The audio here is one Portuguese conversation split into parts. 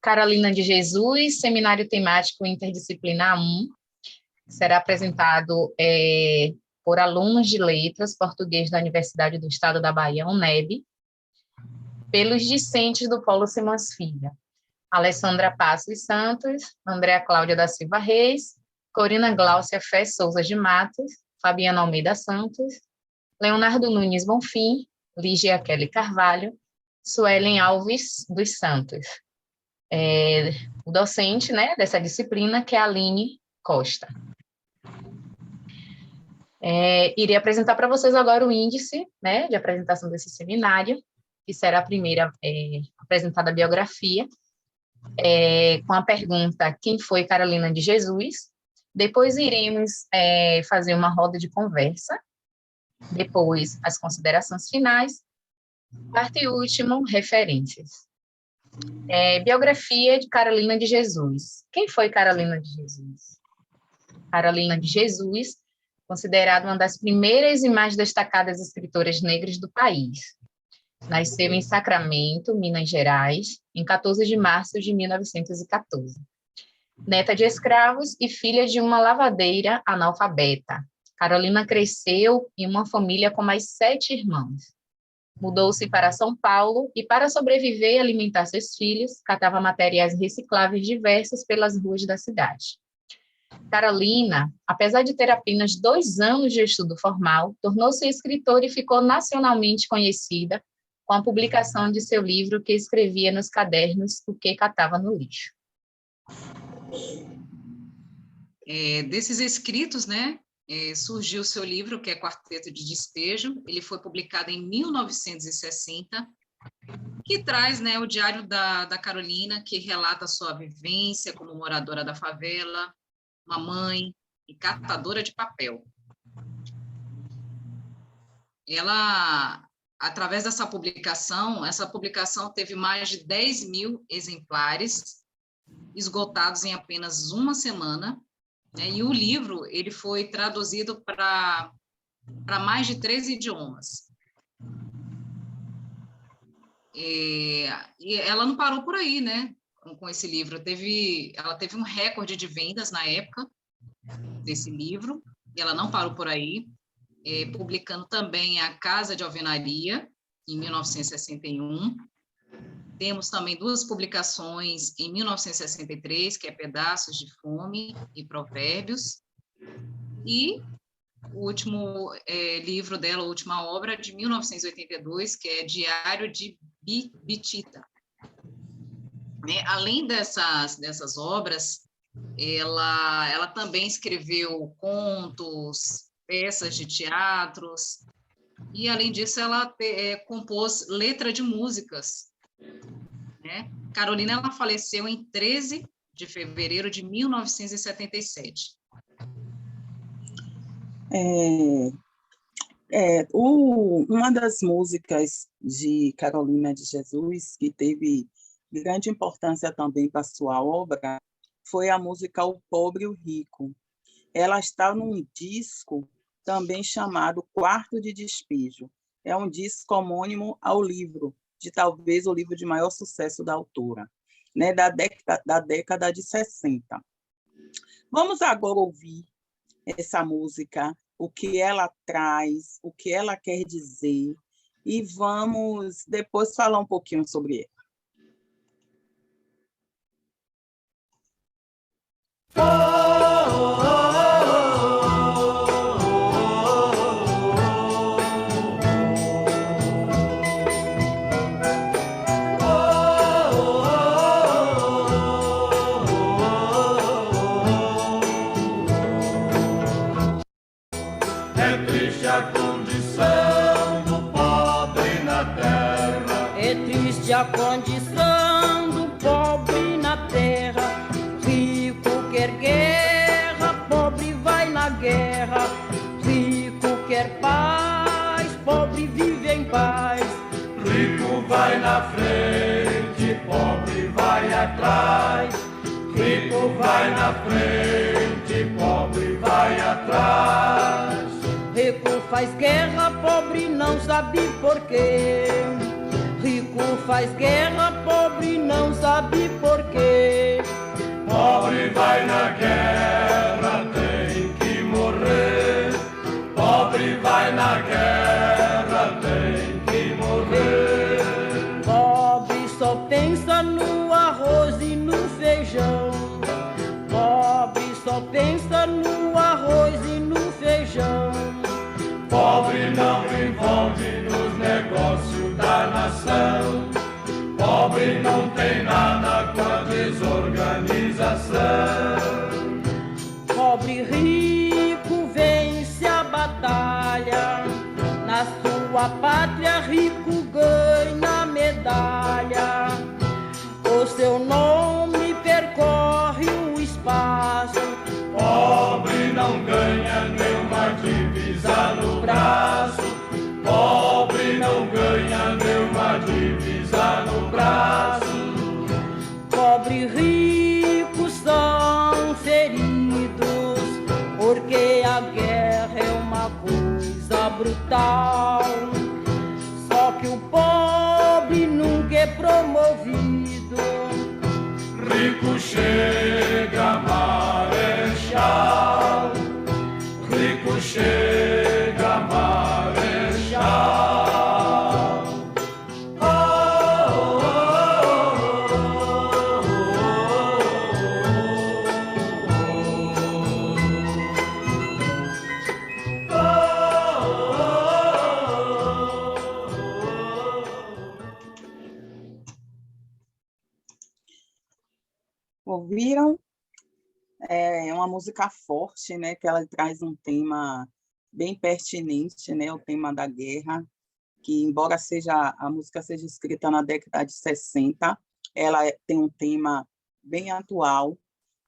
Carolina de Jesus, Seminário Temático Interdisciplinar 1, será apresentado por alunos de Letras Português da Universidade do Estado da Bahia, UNEB, pelos discentes do Polo Simões Filho, Alessandra Passos Santos, Andréa Cláudia da Silva Reis, Corina Gláucia Fé Souza de Matos, Fabiana Almeida Santos, Leonardo Nunes Bonfim, Lígia Kelly Carvalho, Suelen Alves dos Santos. O docente, né, dessa disciplina, que é a Aline Costa. Irei apresentar para vocês agora o índice, né, de apresentação desse seminário, que será a primeira apresentada a biografia, com a pergunta: quem foi Carolina de Jesus? Depois iremos fazer uma roda de conversa, depois as considerações finais, parte última, referências. Biografia de Carolina de Jesus. Quem foi Carolina de Jesus? Carolina de Jesus, considerada uma das primeiras e mais destacadas escritoras negras do país. Nasceu em Sacramento, Minas Gerais, em 14 de março de 1914. Neta de escravos e filha de uma lavadeira analfabeta. Carolina cresceu em uma família com mais 7 irmãos. Mudou-se para São Paulo e, para sobreviver e alimentar seus filhos, catava materiais recicláveis diversos pelas ruas da cidade. Carolina, apesar de ter apenas 2 anos de estudo formal, tornou-se escritora e ficou nacionalmente conhecida com a publicação de seu livro que escrevia nos cadernos o que catava no lixo. Desses escritos, né, surgiu o seu livro, que é Quarteto de Despejo. Ele foi publicado em 1960, que traz, né, o diário da Carolina, que relata a sua vivência como moradora da favela, uma mãe e catadora de papel. Ela, através dessa publicação, teve mais de 10 mil exemplares, esgotados em apenas uma semana, né? E o livro ele foi traduzido para mais de 13 idiomas. E ela não parou por aí, né? Com esse livro. Ela teve um recorde de vendas na época desse livro, e ela não parou por aí, publicando também A Casa de Alvenaria, em 1961. Temos também 2 publicações em 1963, que é Pedaços de Fome e Provérbios, e o último livro dela, a última obra, de 1982, que é Diário de Bitita. Além dessas obras, ela também escreveu contos, peças de teatros, e, além disso, ela compôs letra de músicas, né? Carolina, ela faleceu em 13 de fevereiro de 1977. Uma das músicas de Carolina de Jesus, que teve grande importância também para a sua obra, foi a música O Pobre e o Rico. Ela está num disco também chamado Quarto de Despejo. É um disco homônimo ao livro, de talvez o livro de maior sucesso da autora, né, da década de 60. Vamos agora ouvir essa música, o que ela traz, o que ela quer dizer, e vamos depois falar um pouquinho sobre ela. É triste a condição do pobre na terra. É triste a condição do pobre na terra. Rico quer guerra, pobre vai na guerra. Rico quer paz, pobre vive em paz. Rico vai na frente, pobre vai atrás. Rico vai na frente, pobre vai atrás. Rico faz guerra, pobre não sabe porquê. Rico faz guerra, pobre não sabe porquê. Pobre vai na guerra, tem que morrer. Pobre vai na guerra, tem que morrer. Pobre só pensa no arroz e no feijão. Pobre só pensa no arroz e no feijão. Pobre não envolve nos negócios da nação. Pobre não tem nada com a desorganização. Pobre rico vence a batalha. Na sua pátria rico ganha medalha. O seu nome percorre o espaço. Pobre não ganha nenhuma divisa no braço. Pobre não ganha nenhuma divisa no braço. Pobre e rico são feridos, porque a guerra é uma coisa brutal. Só que o pobre nunca é promovido. Rico chega, marechal. Rico chega, marechal. Ouviram? É uma música forte, né? Que ela traz um tema bem pertinente, né? O tema da guerra, que embora a música seja escrita na década de 60, ela tem um tema bem atual,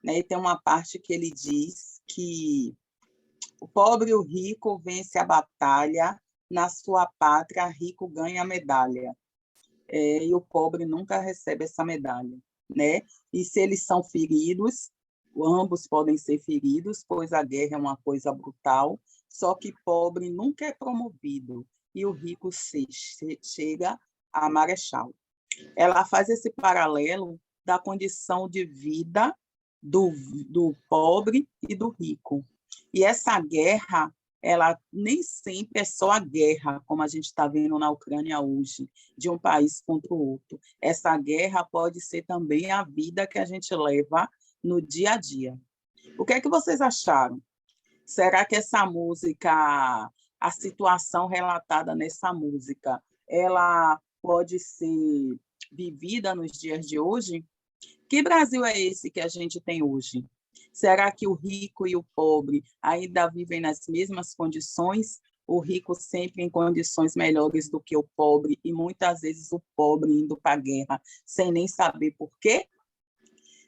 né? E tem uma parte que ele diz que o pobre e o rico vence a batalha, na sua pátria rico ganha a medalha. E o pobre nunca recebe essa medalha, né? E se eles são feridos, ambos podem ser feridos, pois a guerra é uma coisa brutal, só que pobre nunca é promovido e o rico chega a marechal. Ela faz esse paralelo da condição de vida do pobre e do rico. E essa guerra, ela nem sempre é só a guerra, como a gente está vendo na Ucrânia hoje, de um país contra o outro. Essa guerra pode ser também a vida que a gente leva no dia a dia. O que é que vocês acharam? Será que essa música, a situação relatada nessa música, ela pode ser vivida nos dias de hoje? Que Brasil é esse que a gente tem hoje? Será que o rico e o pobre ainda vivem nas mesmas condições? O rico sempre em condições melhores do que o pobre, e muitas vezes o pobre indo para a guerra sem nem saber por quê?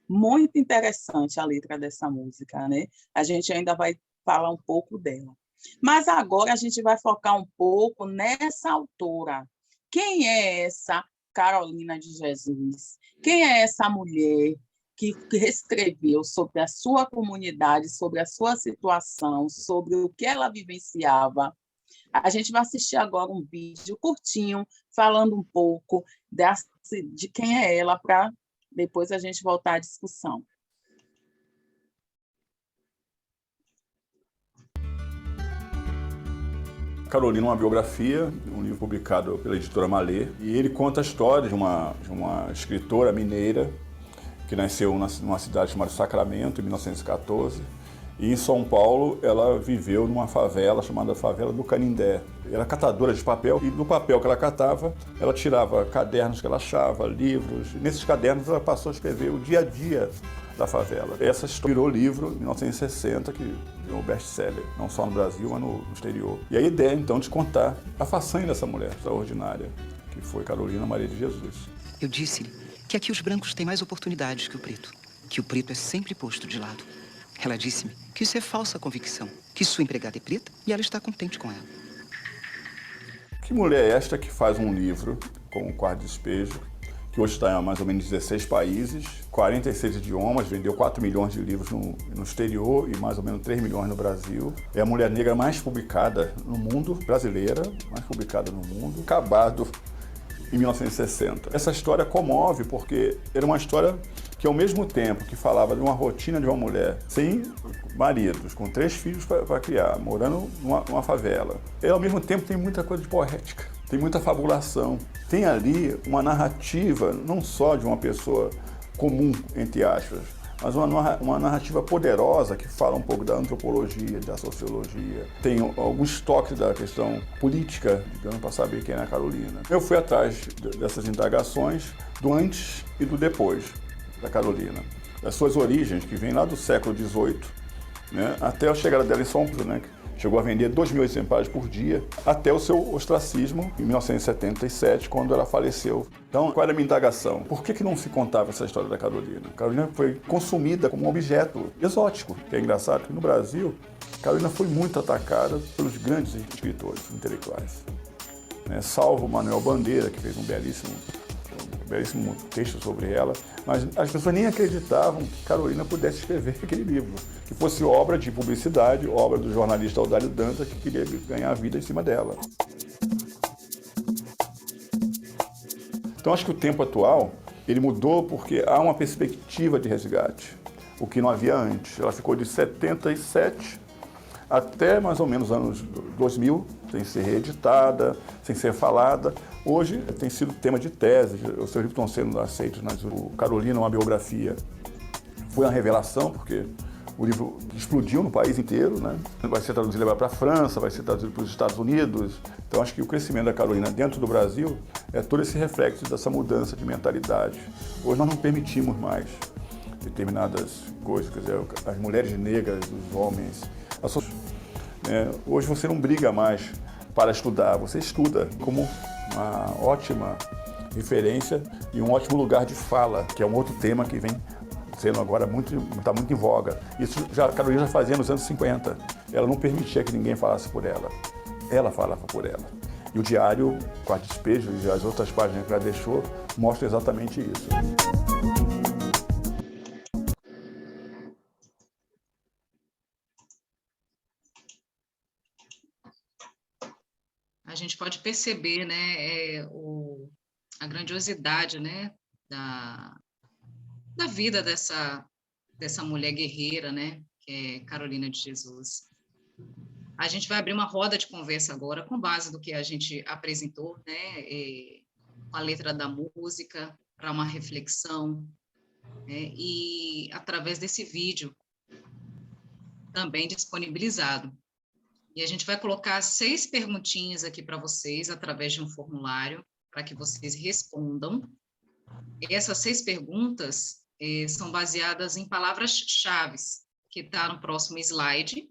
Muito interessante a letra dessa música, né? A gente ainda vai falar um pouco dela. Mas agora a gente vai focar um pouco nessa autora. Quem é essa Carolina de Jesus? Quem é essa mulher que escreveu sobre a sua comunidade, sobre a sua situação, sobre o que ela vivenciava? A gente vai assistir agora um vídeo curtinho, falando um pouco de quem é ela, para depois a gente voltar à discussão. Carolina, uma biografia, um livro publicado pela editora Malê, e ele conta a história de uma escritora mineira que nasceu numa cidade chamada Sacramento, em 1914, e em São Paulo ela viveu numa favela chamada Favela do Canindé. Ela era catadora de papel, e do papel que ela catava, ela tirava cadernos que ela achava, livros. Nesses cadernos ela passou a escrever o dia a dia da favela. Essa história virou livro em 1960, que virou best-seller, não só no Brasil, mas no exterior. E a ideia, então, de contar a façanha dessa mulher extraordinária, que foi Carolina Maria de Jesus. Eu disse-lhe que aqui os brancos têm mais oportunidades que o preto é sempre posto de lado. Ela disse-me que isso é falsa convicção, que sua empregada é preta e ela está contente com ela. Que mulher é esta que faz um livro com o Quarto Despejo, que hoje está em mais ou menos 16 países, 46 idiomas, vendeu 4 milhões de livros no exterior e mais ou menos 3 milhões no Brasil. É a mulher negra mais publicada no mundo, brasileira, mais publicada no mundo. Acabado em 1960. Essa história comove porque era uma história que, ao mesmo tempo que falava de uma rotina de uma mulher sem maridos, com 3 filhos para criar, morando numa favela, e ao mesmo tempo tem muita coisa de poética, tem muita fabulação, tem ali uma narrativa não só de uma pessoa comum, entre aspas, mas uma narrativa poderosa que fala um pouco da antropologia, da sociologia. Tem alguns toques da questão política, digamos, para saber quem é a Carolina. Eu fui atrás dessas indagações do antes e do depois da Carolina, das suas origens, que vêm lá do século XVIII, né, até a chegada dela em São Paulo, né, que chegou a vender 2.000 exemplares por dia, até o seu ostracismo, em 1977, quando ela faleceu. Então, qual era a minha indagação? Por que não se contava essa história da Carolina? A Carolina foi consumida como um objeto exótico, que é engraçado, porque no Brasil, a Carolina foi muito atacada pelos grandes escritores intelectuais, né, salvo Manuel Bandeira, que fez um belíssimo texto sobre ela, mas as pessoas nem acreditavam que Carolina pudesse escrever aquele livro, que fosse obra de publicidade, obra do jornalista Audálio Dantas, que queria ganhar a vida em cima dela. Então, acho que o tempo atual, ele mudou porque há uma perspectiva de resgate, o que não havia antes. Ela ficou de 77 até mais ou menos anos 2000, sem ser reeditada, sem ser falada. Hoje tem sido tema de tese, os seus livros estão sendo aceitos. O Carolina, uma biografia, foi uma revelação, porque o livro explodiu no país inteiro, né? Vai ser traduzido para a França, vai ser traduzido para os Estados Unidos. Então, acho que o crescimento da Carolina dentro do Brasil é todo esse reflexo dessa mudança de mentalidade. Hoje nós não permitimos mais determinadas coisas, quer dizer, as mulheres negras, os homens. Hoje você não briga mais para estudar, você estuda como uma ótima referência e um ótimo lugar de fala, que é um outro tema que vem sendo agora está muito em voga. Isso a Carolina já fazia nos anos 50. Ela não permitia que ninguém falasse por ela. Ela falava por ela. E o diário, com a despejo e as outras páginas que ela deixou, mostra exatamente isso. A gente pode perceber, né, a grandiosidade, né, da vida dessa mulher guerreira, né, que é Carolina de Jesus. A gente vai abrir uma roda de conversa agora, com base no que a gente apresentou, né, com a letra da música, para uma reflexão, né, e através desse vídeo também disponibilizado. E a gente vai colocar 6 perguntinhas aqui para vocês, através de um formulário, para que vocês respondam. Essas 6 perguntas são baseadas em palavras-chave, que está no próximo slide.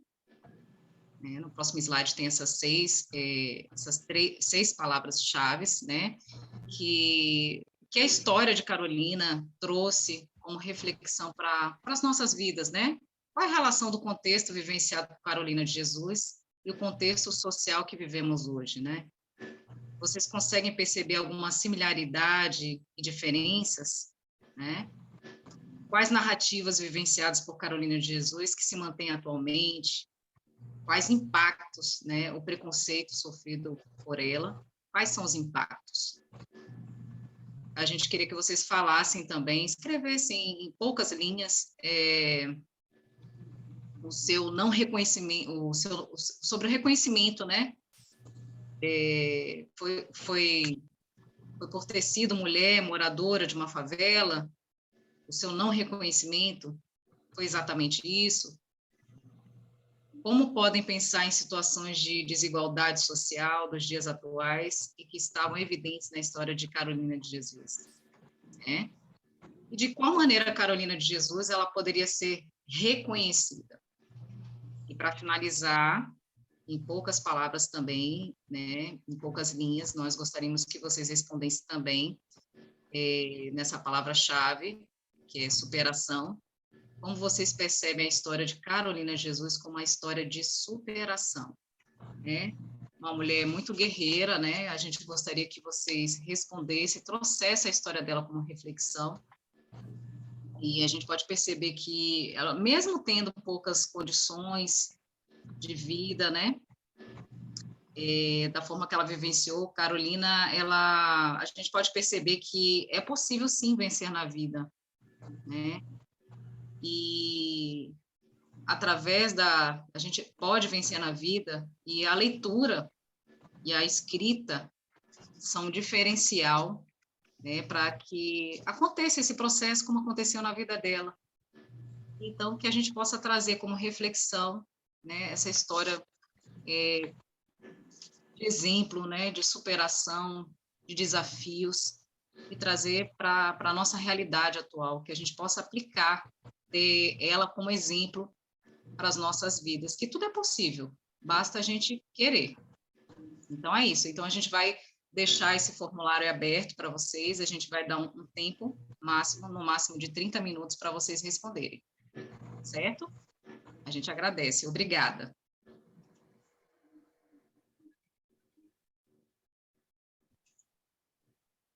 No próximo slide tem essas 6 palavras-chave, né, que a história de Carolina trouxe como reflexão para as nossas vidas, né? Qual é a relação do contexto vivenciado por Carolina de Jesus e o contexto social que vivemos hoje, né? Vocês conseguem perceber alguma similaridade e diferenças, né? Quais narrativas vivenciadas por Carolina de Jesus que se mantêm atualmente? Quais impactos, né, o preconceito sofrido por ela? Quais são os impactos? A gente queria que vocês falassem também, escrevessem em poucas linhas, o seu não reconhecimento, sobre o reconhecimento, né? Foi por ter sido mulher, moradora de uma favela, o seu não reconhecimento foi exatamente isso? Como podem pensar em situações de desigualdade social dos dias atuais e que estavam evidentes na história de Carolina de Jesus, né? E de qual maneira a Carolina de Jesus ela poderia ser reconhecida? E para finalizar, em poucas palavras também, né, em poucas linhas, nós gostaríamos que vocês respondessem também nessa palavra-chave, que é superação. Como vocês percebem a história de Carolina de Jesus como uma história de superação, né? Uma mulher muito guerreira, né? A gente gostaria que vocês respondessem, trouxessem a história dela como reflexão. E a gente pode perceber que ela, mesmo tendo poucas condições de vida, né? da forma que ela vivenciou, Carolina, a gente pode perceber que é possível sim vencer na vida, né? E através a gente pode vencer na vida, e a leitura e a escrita são um diferencial, né, para que aconteça esse processo como aconteceu na vida dela. Então, que a gente possa trazer como reflexão, né, essa história de exemplo, né, de superação, de desafios, e trazer para a nossa realidade atual, que a gente possa aplicar, ter ela como exemplo para as nossas vidas, que tudo é possível, basta a gente querer. Então, é isso. Então, a gente vai deixar esse formulário aberto para vocês, a gente vai dar um tempo máximo, no máximo de 30 minutos, para vocês responderem, certo? A gente agradece. Obrigada.